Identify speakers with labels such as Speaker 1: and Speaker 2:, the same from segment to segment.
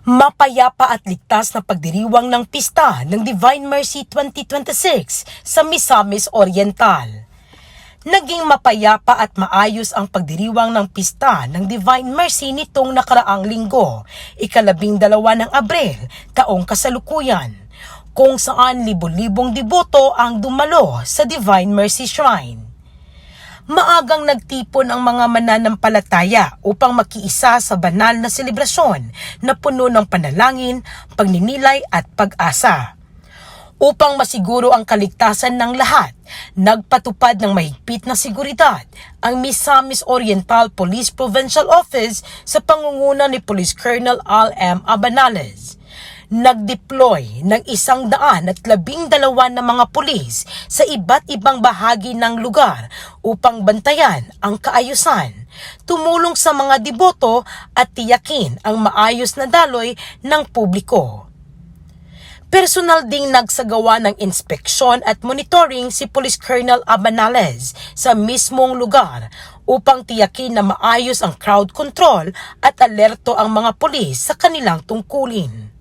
Speaker 1: Mapayapa at ligtas na pagdiriwang ng pista ng Divine Mercy 2026 sa Misamis Oriental. Naging mapayapa at maayos ang pagdiriwang ng pista ng Divine Mercy nitong nakaraang linggo, 12 ng Abril, taong kasalukuyan, kung saan libo-libong deboto ang dumalo sa Divine Mercy Shrine. Maagang nagtipon ang mga mananampalataya upang makiisa sa banal na selebrasyon na puno ng panalangin, pagninilay at pag-asa. Upang masiguro ang kaligtasan ng lahat, nagpatupad ng mahigpit na seguridad ang Misamis Oriental Police Provincial Office sa pangunguna ni Police Colonel Al M. Abanales. Nag-deploy ng 112 na mga pulis sa iba't ibang bahagi ng lugar upang bantayan ang kaayusan, tumulong sa mga deboto at tiyakin ang maayos na daloy ng publiko. Personal ding nagsagawa ng inspeksyon at monitoring si Police Colonel Abanales sa mismong lugar upang tiyakin na maayos ang crowd control at alerto ang mga pulis sa kanilang tungkulin.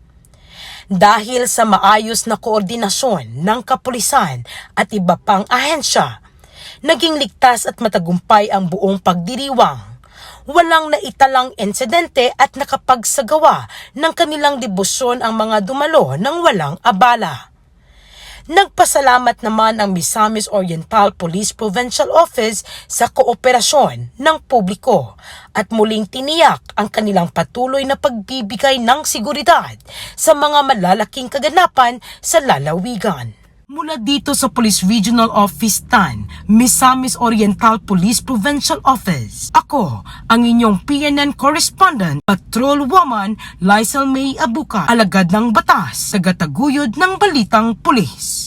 Speaker 1: Dahil sa maayos na koordinasyon ng kapulisan at iba pang ahensya, naging ligtas at matagumpay ang buong pagdiriwang. Walang naitalang insidente at nakapagsagawa ng kanilang debosyon ang mga dumalo ng walang abala. Nagpasalamat naman ang Misamis Oriental Police Provincial Office sa kooperasyon ng publiko at muling tiniyak ang kanilang patuloy na pagbibigay ng seguridad sa mga malalaking kaganapan sa lalawigan. Mula dito sa Police Regional Office TAN, Misamis Oriental Police Provincial Office, ako ang inyong PNN Correspondent, Patrol Woman Lysel May Abuka, alagad ng batas, tagataguyod ng balitang pulis.